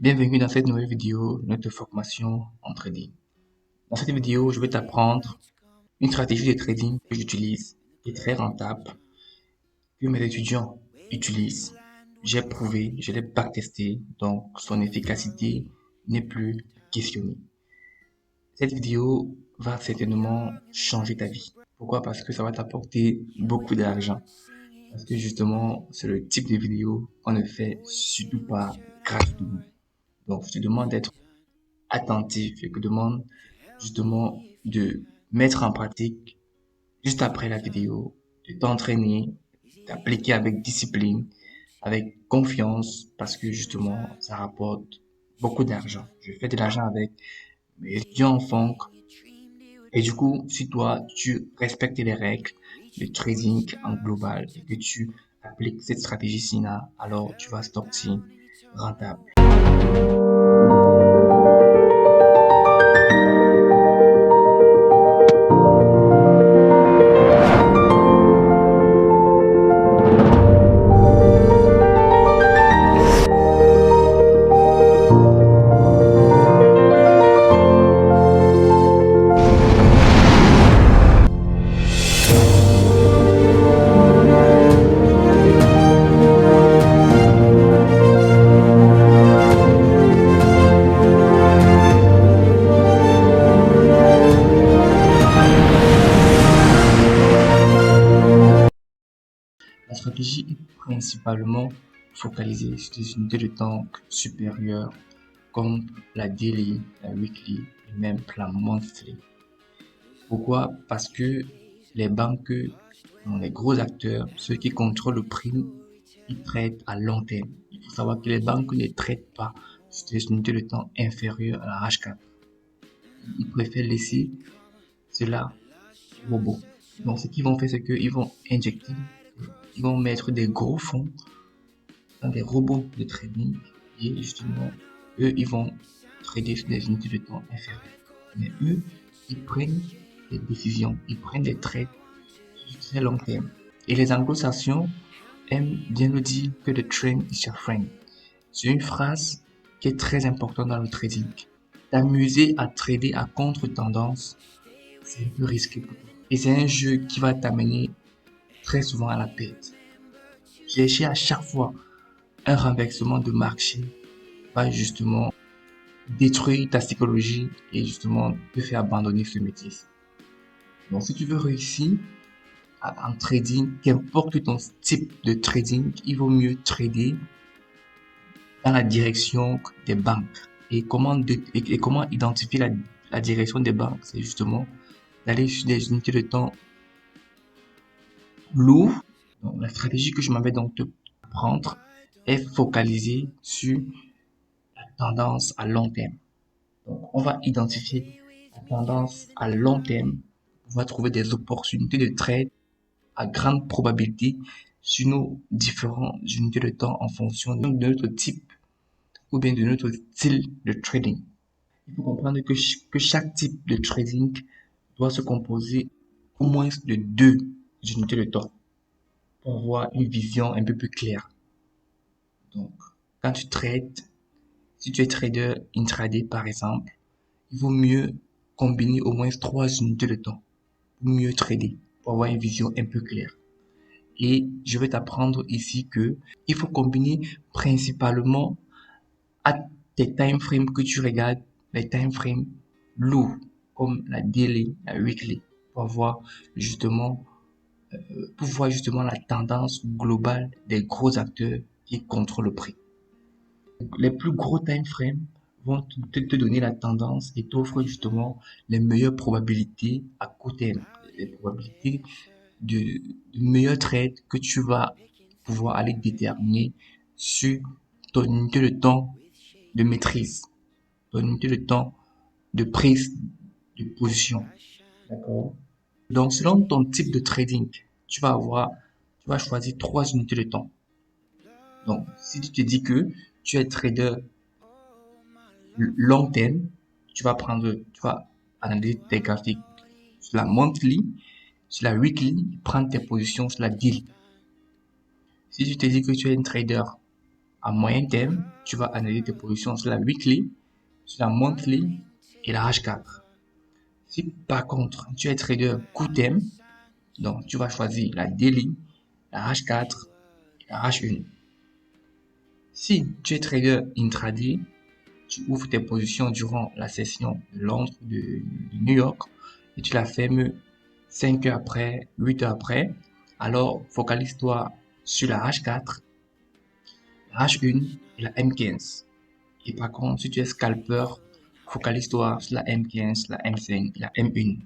Bienvenue dans cette nouvelle vidéo de notre formation en trading. Dans cette vidéo, je vais t'apprendre une stratégie de trading que j'utilise, qui est très rentable, que mes étudiants utilisent. J'ai prouvé, je l'ai backtesté, donc son efficacité n'est plus questionnée. Cette vidéo va certainement changer ta vie. Pourquoi? Parce que ça va t'apporter beaucoup d'argent. Parce que justement, c'est le type de vidéo qu'on ne fait surtout pas gratuitement. Donc, je te demande d'être attentif et que demande justement de mettre en pratique juste après la vidéo, de t'entraîner, d'appliquer avec discipline, avec confiance, parce que justement, ça rapporte beaucoup d'argent. Je fais de l'argent avec mes étudiants en funk. Et du coup, si toi, tu respectes les règles de trading en global et que tu appliques cette stratégie-ci, alors tu vas sortir rentable. La stratégie est principalement focalisée sur des unités de temps supérieures comme la daily, la weekly et même la monthly. Pourquoi? Parce que les banques, les gros acteurs, ceux qui contrôlent le prix, ils traitent à long terme. Il faut savoir que les banques ne traitent pas sur des unités de temps inférieures à la H4. Ils préfèrent laisser cela au robot. Donc, ce qu'ils vont faire, c'est qu'ils vont injecter, ils vont mettre des gros fonds dans des robots de trading et justement, eux, ils vont trader sur des unités de temps inférieures. Mais eux, ils prennent des décisions, ils prennent des trades sur très long terme. Et les anglo-saxons aiment bien le dire que the trend is your friend. C'est une phrase qui est très importante dans le trading. T'amuser à trader à contre-tendance, c'est un peu risqué pour toi. Et c'est un jeu qui va t'amener très souvent à la perte. Chercher à chaque fois un renversement de marché va justement détruire ta psychologie et justement te faire abandonner ce métier. Donc, si tu veux réussir en trading, qu'importe ton type de trading, il vaut mieux trader dans la direction des banques. Et comment identifier la direction des banques? C'est justement d'aller sur des unités de temps lourds. Donc, la stratégie que je m'avais donc te prendre est focalisée sur la tendance à long terme. Donc, on va identifier la tendance à long terme. On va trouver des opportunités de trade à grande probabilité sur nos différentes unités de temps en fonction de notre type ou bien de notre style de trading. Il faut comprendre que chaque type de trading doit se composer au moins de deux unités de temps pour avoir une vision un peu plus claire. Donc, quand tu trades, si tu es trader intraday par exemple, il vaut mieux combiner au moins trois unités de temps pour mieux trader, pour avoir une vision un peu claire. Et je vais t'apprendre ici que il faut combiner principalement à tes time frames que tu regardes, les time frames lourds, comme la daily, la weekly, pour voir justement, la tendance globale des gros acteurs qui contrôlent le prix. Les plus gros time frames vont te donner la tendance et t'offrent justement les meilleures probabilités à court terme, les probabilités de meilleurs trades que tu vas pouvoir aller déterminer sur ton unité de temps de maîtrise, ton unité de temps de prise de position. D'accord? Donc, selon ton type de trading, tu vas choisir trois unités de temps. Donc, si tu te dis que tu es trader long terme, tu vas analyser tes graphiques sur la monthly, sur la weekly, prendre tes positions sur la deal. Si tu te dis que tu es un trader À moyen terme, tu vas analyser tes positions sur la weekly, sur la monthly et la H4. Si par contre, tu es trader court terme, donc tu vas choisir la daily, la H4 et la H1. Si tu es trader intraday, tu ouvres tes positions durant la session de Londres, de New York, et tu la fermes 5 heures après, 8 heures après. Alors, focalise-toi sur la H4, la H1 et la M15. Et par contre, si tu es scalper, focalise-toi sur la M15, la M5 et la M1.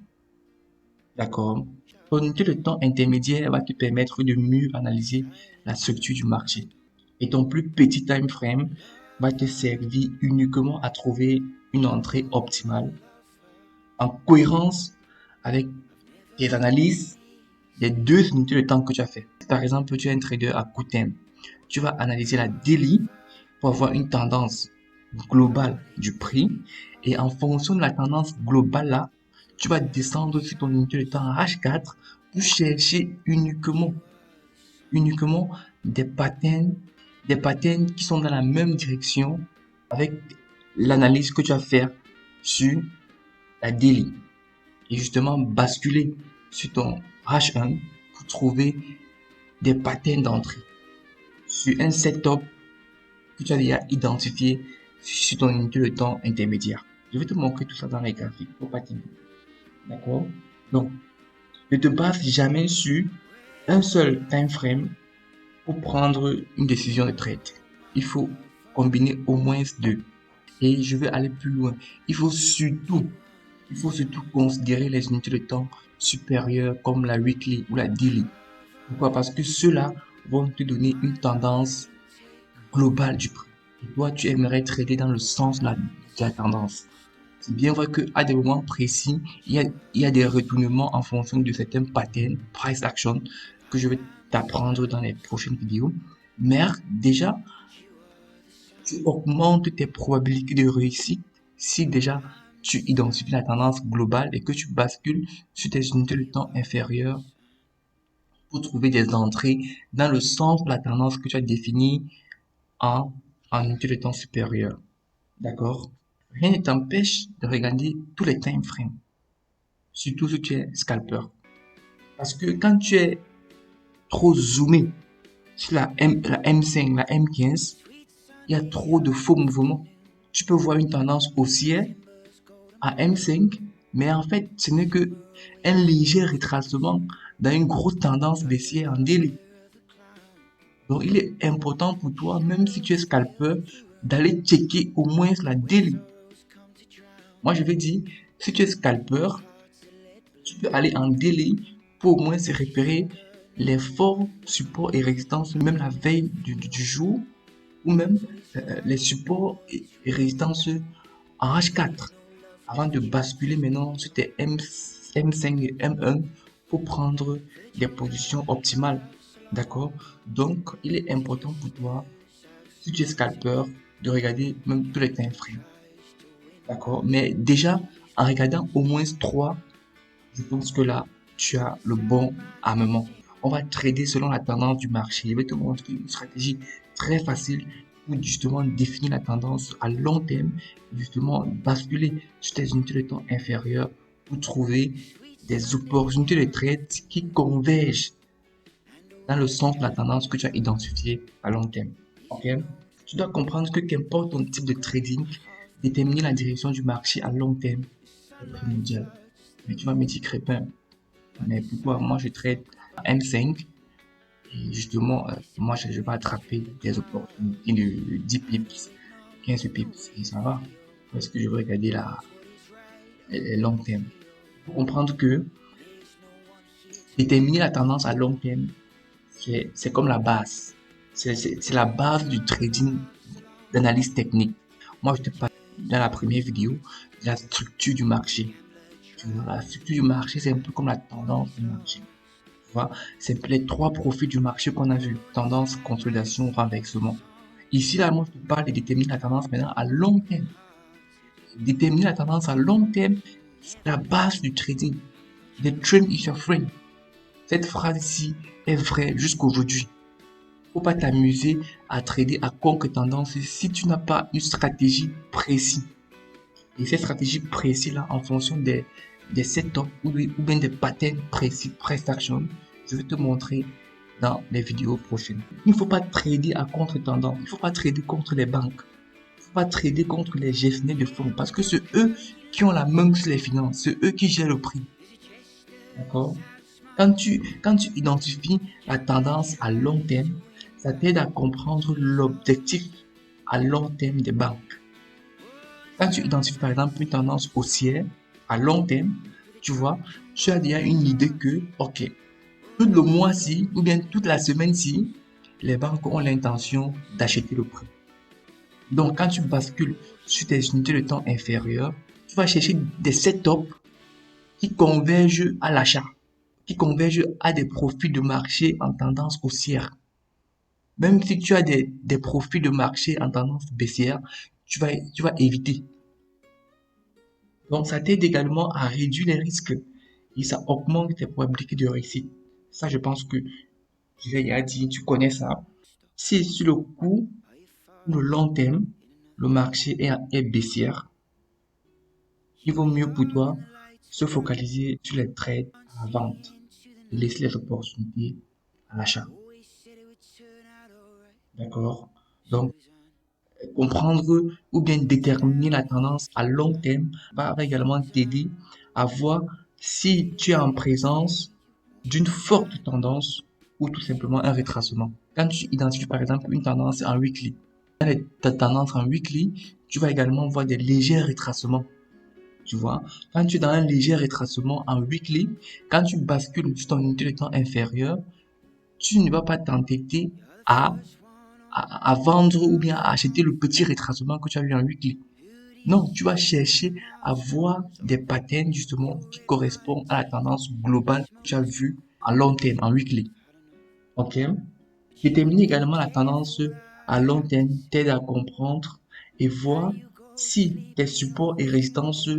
D'accord? Ton unité de temps intermédiaire va te permettre de mieux analyser la structure du marché. Et ton plus petit time frame va te servir uniquement à trouver une entrée optimale en cohérence avec tes analyses des deux unités de temps que tu as fait. Par exemple, tu es un trader à court terme. Tu vas analyser la daily pour avoir une tendance globale du prix. Et en fonction de la tendance globale là, tu vas descendre sur ton unité de temps H4 pour chercher uniquement des patterns qui sont dans la même direction avec l'analyse que tu vas faire sur la daily. Et justement basculer sur ton H1 pour trouver des patterns d'entrée sur un setup que tu as déjà identifié sur ton unité de temps intermédiaire. Je vais te montrer tout ça dans les graphiques pour pas t'aider. D'accord? Donc, ne te base jamais sur un seul time frame pour prendre une décision de trade. Il faut combiner au moins deux. Et je vais aller plus loin. Il faut surtout considérer les unités de temps supérieures comme la weekly ou la daily. Pourquoi? Parce que ceux-là vont te donner une tendance globale du prix. Et toi, tu aimerais trader dans le sens de la tendance. C'est bien vrai qu'à des moments précis, il y a des retournements en fonction de certains patterns, price action, que je vais t'apprendre dans les prochaines vidéos. Mais déjà, tu augmentes tes probabilités de réussite si déjà tu identifies la tendance globale et que tu bascules sur tes unités de temps inférieures pour trouver des entrées dans le sens de la tendance que tu as définie en unité de temps supérieure. D'accord? Rien ne t'empêche de regarder tous les time frames, surtout si tu es scalper. Parce que quand tu es trop zoomé sur la M5, la M15, il y a trop de faux mouvements. Tu peux voir une tendance haussière à M5, mais en fait, ce n'est que un léger retracement dans une grosse tendance baissière en daily. Donc, il est important pour toi, même si tu es scalper, d'aller checker au moins la daily. Moi, je vais dire, si tu es scalper, tu peux aller en daily pour au moins se repérer les forts supports et résistances, même la veille du jour, ou même les supports et résistances en H4, avant de basculer maintenant sur tes M5 et M1 pour prendre des positions optimales. D'accord? Donc, il est important pour toi, si tu es scalper, de regarder même tous les time frames. D'accord? Mais déjà, en regardant au moins 3, je pense que là, tu as le bon armement. On va trader selon la tendance du marché. Je vais te montrer une stratégie très facile pour justement définir la tendance à long terme, justement basculer sur tes unités de temps inférieures pour trouver des opportunités de trade qui convergent dans le sens de la tendance que tu as identifiée à long terme. Ok? Tu dois comprendre que qu'importe ton type de trading, déterminer la direction du marché à long terme est primordial. Mais tu vas me dire, Crépin, mais pourquoi moi je trade à M5 et justement, moi je vais attraper des opportunités de 10 pips, 15 pips et ça va. Parce que je veux regarder les long terme. Il faut comprendre que déterminer la tendance à long terme, c'est comme la base. C'est la base du trading d'analyse technique. Moi, je te parle dans la première vidéo de la structure du marché. Tu vois, la structure du marché, c'est un peu comme la tendance du marché. Tu vois, c'est les trois profils du marché qu'on a vu. Tendance, consolidation, renversement. Ici, là, moi, je te parle de déterminer la tendance maintenant à long terme. Déterminer la tendance à long terme, c'est la base du trading. The trend is your friend. Cette phrase ici est vraie jusqu'aujourd'hui. Faut pas t'amuser à trader à contre-tendance si tu n'as pas une stratégie précise. Et cette stratégie précise là, en fonction des setups ou bien des patterns précis, price action, je vais te montrer dans les vidéos prochaines. Il ne faut pas trader à contre-tendance. Il ne faut pas trader contre les banques. Il ne faut pas trader contre les gestionnaires de fonds parce que c'est eux qui ont la main sur les finances. C'est eux qui gèrent le prix. D'accord? Quand tu identifies la tendance à long terme, ça t'aide à comprendre l'objectif à long terme des banques. Quand tu identifies par exemple une tendance haussière à long terme, tu vois, tu as déjà une idée que, ok, tout le mois-ci ou bien toute la semaine-ci, les banques ont l'intention d'acheter le prix. Donc, quand tu bascules sur tes unités de temps inférieures, tu vas chercher des setups qui convergent à l'achat, qui convergent à des profils de marché en tendance haussière. Même si tu as des profils de marché en tendance baissière, tu vas éviter. Donc, ça t'aide également à réduire les risques et ça augmente tes probabilités de réussite. Ça, je pense que je l'ai déjà dit, tu connais ça. Si sur le court ou le long terme, le marché est baissière, il vaut mieux pour toi se focaliser sur les trades à la vente et laisser les opportunités à l'achat. D'accord? Donc, comprendre ou bien déterminer la tendance à long terme va également t'aider à voir si tu es en présence d'une forte tendance ou tout simplement un retracement. Quand tu identifies par exemple une tendance en weekly, ta tendance en weekly, tu vas également voir des légers retracements. Tu vois, quand tu es dans un léger retracement en weekly, quand tu bascules sur ton unité de temps inférieure, tu ne vas pas t'entêter à à vendre ou bien à acheter le petit retracement que tu as eu en weekly. Non, tu vas chercher à voir des patterns justement qui correspondent à la tendance globale que tu as vue à long terme, en weekly. Ok? Déterminer également la tendance à long terme t'aide à comprendre et voir si tes supports et résistances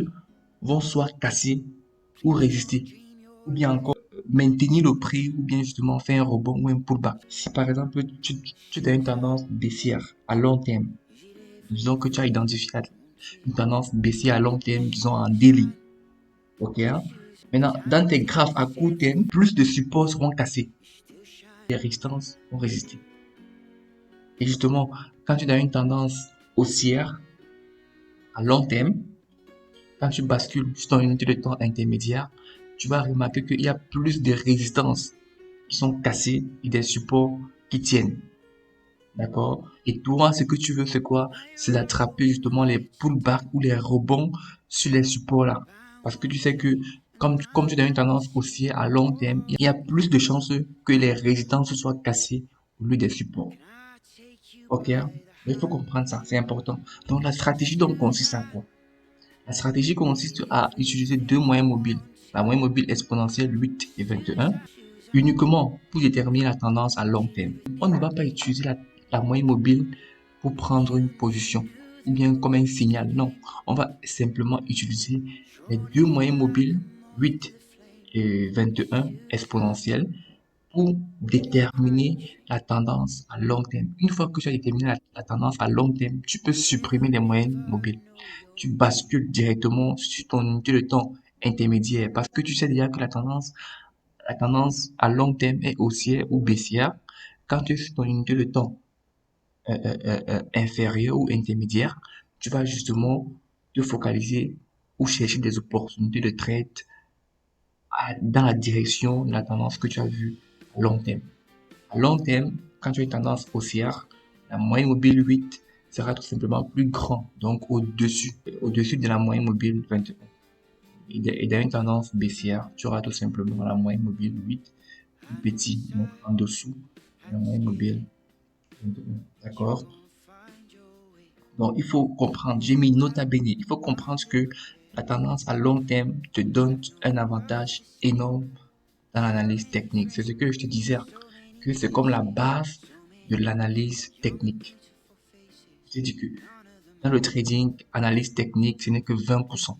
vont soit casser ou résister, ou bien encore maintenir le prix, ou bien justement faire un rebond ou un pullback. Si par exemple tu as une tendance baissière à long terme, disons que tu as identifié une tendance baissière à long terme, disons en daily, ok, hein? Maintenant, dans tes graphes à court terme, plus de supports seront cassés, les résistances vont résister. Et justement, quand tu as une tendance haussière à long terme, quand tu bascules sur ton unité de temps intermédiaire, tu vas remarquer qu'il y a plus de résistances qui sont cassées et des supports qui tiennent. D'accord? Et toi, ce que tu veux, c'est quoi? C'est d'attraper justement les pullbacks ou les rebonds sur les supports là. Parce que tu sais que comme tu as une tendance haussière à long terme, il y a plus de chances que les résistances soient cassées au lieu des supports. Ok? Hein? Mais il faut comprendre ça, c'est important. Donc la stratégie donc consiste à quoi? La stratégie consiste à utiliser deux moyens mobiles. La moyenne mobile exponentielle 8 et 21, uniquement pour déterminer la tendance à long terme. On ne va pas utiliser la moyenne mobile pour prendre une position ou bien comme un signal. Non, on va simplement utiliser les deux moyennes mobiles 8 et 21 exponentielles pour déterminer la tendance à long terme. Une fois que tu as déterminé la tendance à long terme, tu peux supprimer les moyennes mobiles. Tu bascules directement sur ton unité de temps intermédiaire parce que tu sais déjà que la tendance à long terme est haussière ou baissière. Quand tu es sur ton unité de temps inférieur ou intermédiaire, tu vas justement te focaliser ou chercher des opportunités de trade dans la direction de la tendance que tu as vue à long terme. À long terme, quand tu as une tendance haussière, la moyenne mobile 8 sera tout simplement plus grand, donc au-dessus de la moyenne mobile 21. Et dans une tendance baissière, tu auras tout simplement la moyenne mobile 8 plus petit, donc en dessous de la moyenne mobile 21. D'accord? Donc, il faut comprendre, j'ai mis nota bene, il faut comprendre que la tendance à long terme te donne un avantage énorme dans l'analyse technique. C'est ce que je te disais, que c'est comme la base de l'analyse technique. Je dit que dans le trading, analyse technique, ce n'est que 20%.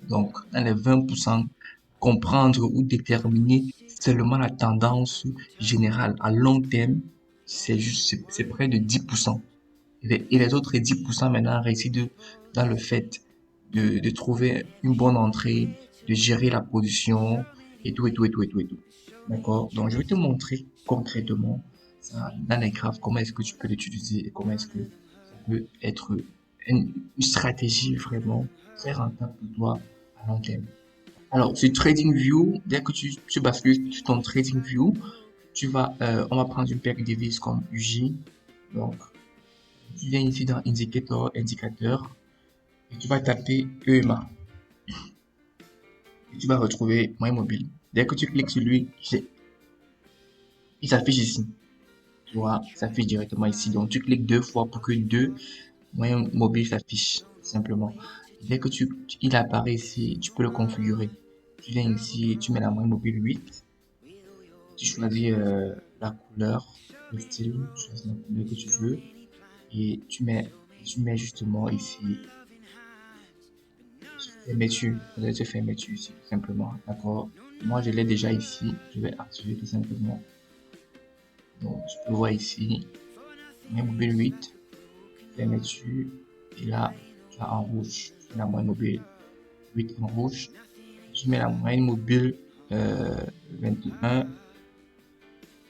Donc, dans les 20%, comprendre ou déterminer seulement la tendance générale à long terme c'est près de 10%. Et les autres 10% maintenant résident dans le fait de trouver une bonne entrée, de gérer la position et tout, et tout, et tout, et tout, et tout. D'accord? Donc, je vais te montrer concrètement ça dans les graphes, comment est-ce que tu peux l'utiliser et comment est-ce que ça peut être une stratégie vraiment très rentable pour toi à long terme. Alors, sur TradingView, dès que tu bascules sur ton TradingView, on va prendre une paire de devises comme UJ. Donc, tu viens ici dans indicateur, et tu vas taper EMA. Et tu vas retrouver moyen mobile. Dès que tu cliques sur lui, il s'affiche ici. Tu vois, il s'affiche directement ici. Donc, tu cliques deux fois pour que deux moyens mobiles s'affichent, simplement. Dès que il apparaît ici, tu peux le configurer. Tu viens ici, tu mets la moyenne mobile 8. Tu choisis la couleur, le style, tu choisis la couleur que tu veux. Et tu mets justement ici fermeture. Vous allez se fermeture ici, tout simplement. D'accord? Moi, je l'ai déjà ici. Je vais activer tout simplement. Donc, tu peux voir ici, moyen mobile 8, fermeture. Et là, tu as en rouge, tu mets la moyenne mobile 8 en rouge. Tu mets la moyenne mobile 21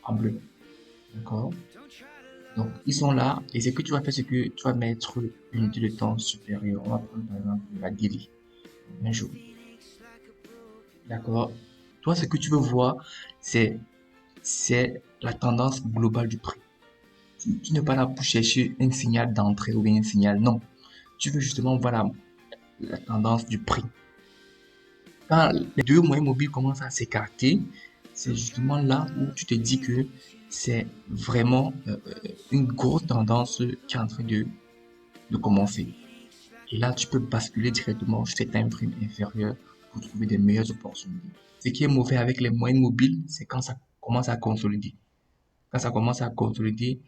en bleu. D'accord? Donc, ils sont là. Et ce que tu vas faire, c'est que tu vas mettre une unité de temps supérieure. On va prendre par exemple la daily. Un jour. D'accord? Toi, ce que tu veux voir, c'est la tendance globale du prix. Tu n'es pas là pour chercher un signal d'entrée ou bien un signal. Non. Tu veux justement voir la tendance du prix. Quand les deux moyens mobiles commencent à s'écarter, c'est justement là où tu te dis que c'est vraiment une grosse tendance qui est en train de commencer. Et là, tu peux basculer directement sur ces time frames inférieurs pour trouver des meilleures opportunités. Ce qui est mauvais avec les moyennes mobiles, c'est quand ça commence à consolider. Quand ça commence à consolider,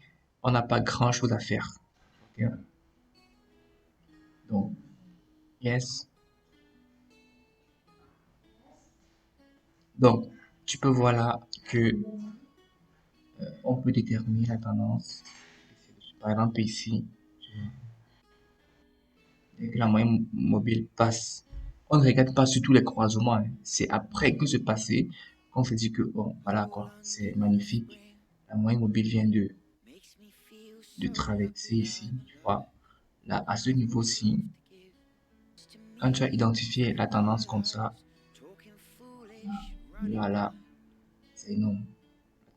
on n'a pas grand chose à faire. Ok? Donc, yes. Donc, tu peux voir là que on peut déterminer la tendance. Par exemple, ici, dès que la moyenne mobile passe, on ne regarde pas surtout les croisements, hein. C'est après que c'est passé qu'on se dit que, bon, voilà quoi, c'est magnifique. La moyenne mobile vient de traverser ici, tu vois. Là, à ce niveau-ci, quand tu as identifié la tendance comme ça, là, c'est énorme.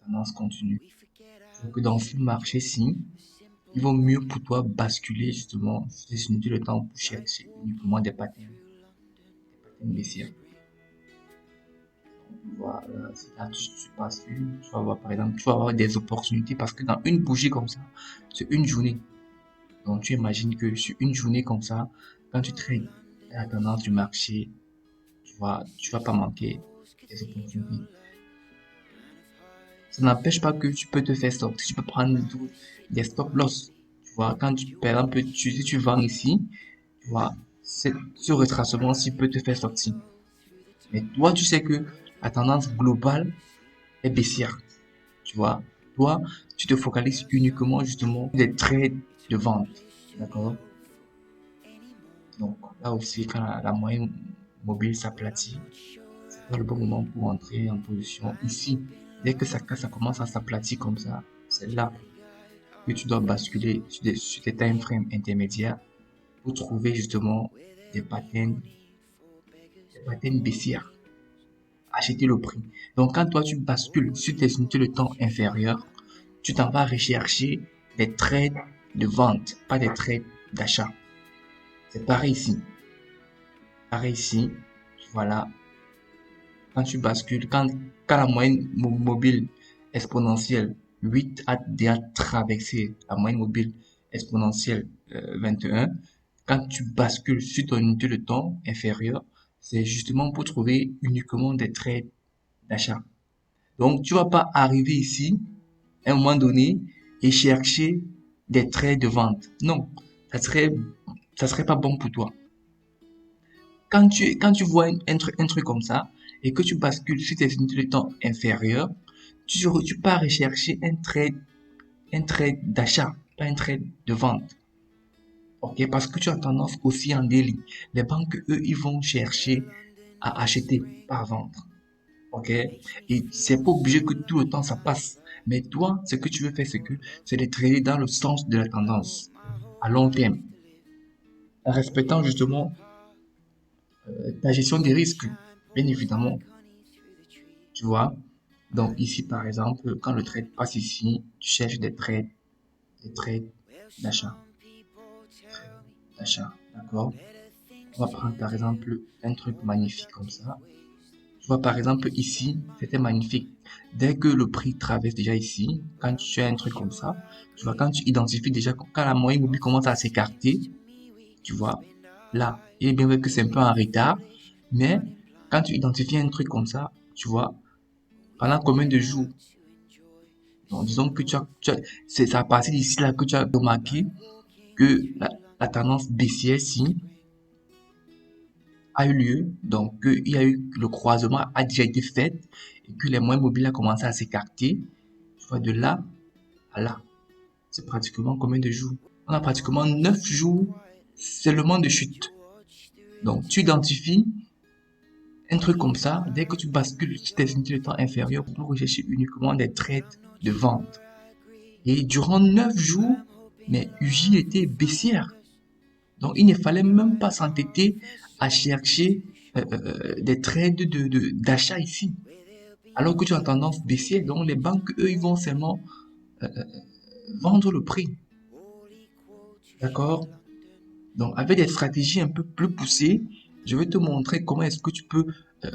La tendance continue. Donc, dans ce marché-ci, il vaut mieux pour toi basculer justement, c'est le temps pour chercher uniquement des patterns baissières. Voilà, là, tu bascules, tu vas voir par exemple, tu vas avoir des opportunités parce que dans une bougie comme ça, c'est une journée. Donc, tu imagines que sur une journée comme ça, quand tu trades la tendance du marché, tu vas pas manquer des opportunités. Ça n'empêche pas que tu peux te faire sortir, tu peux prendre des stop loss. Tu vois, quand tu, par exemple, si tu vends ici, tu vois, ce retracement-ci peut te faire sortir. Mais toi, tu sais que la tendance globale est baissière. Tu vois, toi, tu te focalises uniquement justement sur des trades de vente. D'accord? Donc, là aussi, quand la moyenne mobile s'aplatit, c'est pas le bon moment pour entrer en position. Ici, dès que quand ça commence à s'aplatir comme ça, c'est là que tu dois basculer sur tes time frames intermédiaires pour trouver justement des patterns, des patterns baissières. Acheter le prix. Donc, quand toi, tu bascules sur tes unités de temps inférieures, tu t'en vas rechercher des trades de vente, pas des trades d'achat. C'est pareil ici. Pareil ici. Voilà. Quand tu bascules, quand la moyenne mobile exponentielle 8 a déjà traversé la moyenne mobile exponentielle 21, quand tu bascules sur ton unité de temps inférieure, c'est justement pour trouver uniquement des trades d'achat. Donc, tu vas pas arriver ici, à un moment donné, et chercher des traits de vente. Non, ça serait, ça serait pas bon pour toi. Quand tu vois un truc comme ça, et que tu bascules sur tes unités de temps inférieures, tu pars rechercher un trade un trade d'achat, pas un trade de vente. Ok, parce que tu as tendance aussi en daily. Les banques, eux, ils vont chercher à acheter, pas à vendre. Ok, et c'est pas obligé que tout le temps ça passe. Mais toi, ce que tu veux faire, c'est de trader dans le sens de la tendance, à long terme, en respectant justement ta gestion des risques, bien évidemment. Tu vois? Donc ici, par exemple, quand le trade passe ici, tu cherches des trades d'achat, d'achat, d'accord? On va prendre par exemple un truc magnifique comme ça. Tu vois, par exemple, ici, c'était magnifique. Dès que le prix traverse déjà ici, quand tu as un truc comme ça, tu vois, quand tu identifies déjà, quand la moyenne mobile commence à s'écarter, tu vois, là, il est bien vrai que c'est un peu en retard, mais quand tu identifies un truc comme ça, tu vois, pendant combien de jours? Donc, disons que c'est à partir d'ici là que tu as remarqué que la tendance baissière-ci a eu lieu, donc il y a eu le croisement a déjà été fait et que les moyens mobiles a commencé à s'écarter. Tu vois, de là à là, c'est pratiquement combien de jours? On a pratiquement 9 jours seulement de chute. Donc, tu identifies un truc comme ça, dès que tu bascules sur tes unités de temps inférieures pour rechercher uniquement des trades de vente. Et durant 9 jours, mais UJ était baissière. Donc, il ne fallait même pas s'entêter à chercher des trades d'achat ici. Alors que tu as tendance baissière, donc les banques, eux, ils vont seulement vendre le prix. D'accord? Donc, avec des stratégies un peu plus poussées, je vais te montrer comment est-ce que tu peux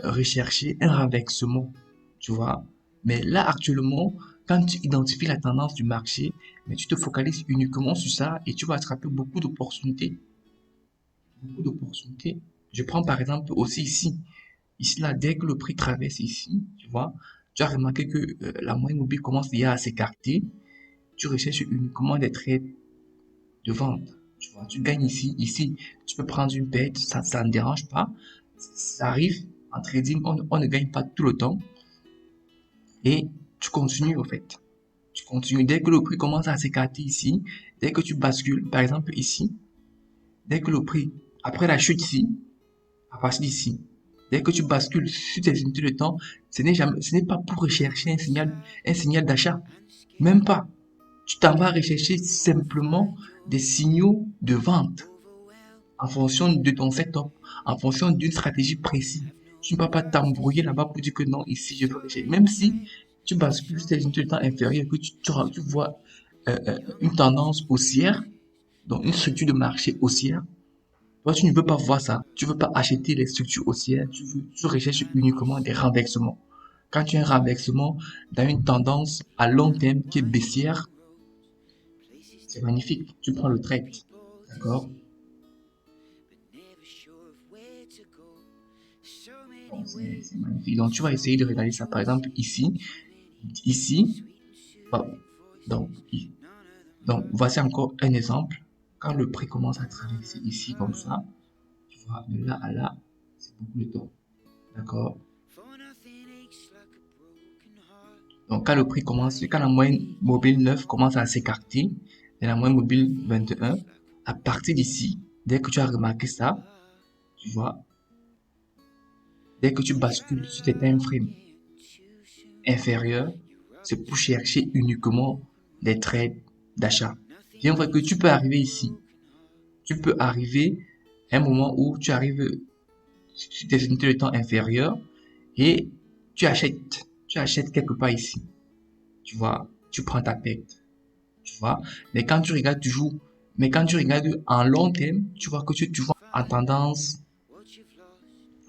rechercher un renversement. Tu vois? Mais là, actuellement, quand tu identifies la tendance du marché, mais tu te focalises uniquement sur ça et tu vas attraper beaucoup d'opportunités. Beaucoup d'opportunités. Je prends par exemple aussi ici. Ici, là, dès que le prix traverse ici, tu vois, tu as remarqué que la moyenne mobile commence déjà à s'écarter. Tu recherches uniquement des trades de vente. Tu vois, tu gagnes ici, ici, tu peux prendre une perte, ça ne dérange pas. Ça arrive en trading, on ne gagne pas tout le temps et tu continues au fait. Tu continues. Dès que le prix commence à s'écarter ici, dès que tu bascules, par exemple ici, dès que le prix, après la chute ici, à partir d'ici, dès que tu bascules sur tes unités de temps, ce n'est pas pour rechercher un signal d'achat. Même pas. Tu t'en vas rechercher simplement des signaux de vente en fonction de ton setup, en fonction d'une stratégie précise. Tu ne peux pas t'embrouiller là-bas pour dire que non, ici, je veux rechercher. Même si tu bascules sur tes unités de temps inférieures, que tu vois une tendance haussière, donc une structure de marché haussière, toi, tu ne veux pas voir ça. Tu ne veux pas acheter les structures haussières. Tu recherches uniquement des renversements. Quand tu as un renversement dans une tendance à long terme qui est baissière, c'est magnifique. Tu prends le trade. D'accord? Bon, c'est magnifique. Donc, tu vas essayer de regarder ça. Par exemple, ici, ici, bon, donc, donc, voici encore un exemple. Quand le prix commence à traverser ici comme ça, tu vois, de là à là, c'est beaucoup de temps. D'accord? Donc, quand la moyenne mobile 9 commence à s'écarter, et la moyenne mobile 21, à partir d'ici, dès que tu as remarqué ça, tu vois, dès que tu bascules sur tes time frames inférieurs, c'est pour chercher uniquement des trades d'achat. Bien vrai que tu peux arriver ici. Tu peux arriver à un moment où tu arrives sur tes unités de temps inférieures et tu achètes. Tu achètes quelque part ici. Tu vois, tu prends ta perte. Tu vois. Mais quand tu regardes en long terme, tu vois que tu vois en tendance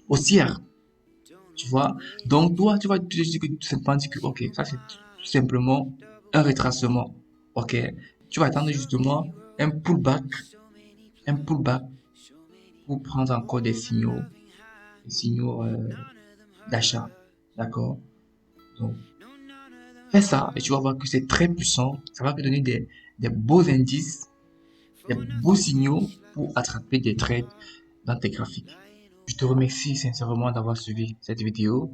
haussière. Tu vois. Donc, toi, tu vas te dire que tout simplement dire que, ok, ça c'est tout simplement un retracement. Ok. Tu vas attendre justement un pullback pour prendre encore des signaux d'achat. D'accord. Donc, fais ça et tu vas voir que c'est très puissant. Ça va te donner des beaux indices, des beaux signaux pour attraper des trades dans tes graphiques. Je te remercie sincèrement d'avoir suivi cette vidéo.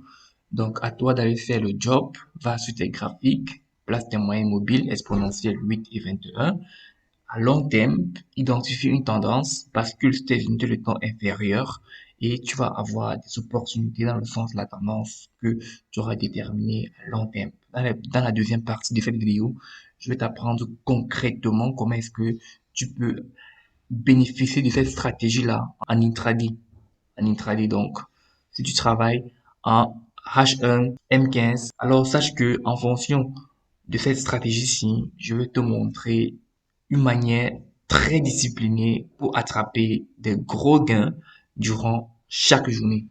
Donc, à toi d'aller faire le job. Va sur tes graphiques, place des moyennes mobiles exponentielles 8 et 21. À long terme, identifie une tendance, bascule sur tes unités de temps inférieures et tu vas avoir des opportunités dans le sens de la tendance que tu auras déterminée à long terme. Dans la deuxième partie de cette vidéo, je vais t'apprendre concrètement comment est-ce que tu peux bénéficier de cette stratégie-là en intraday. En intraday, donc, si tu travailles en H1, M15, alors sache que en fonction de cette stratégie-ci, je vais te montrer une manière très disciplinée pour attraper des gros gains durant chaque journée.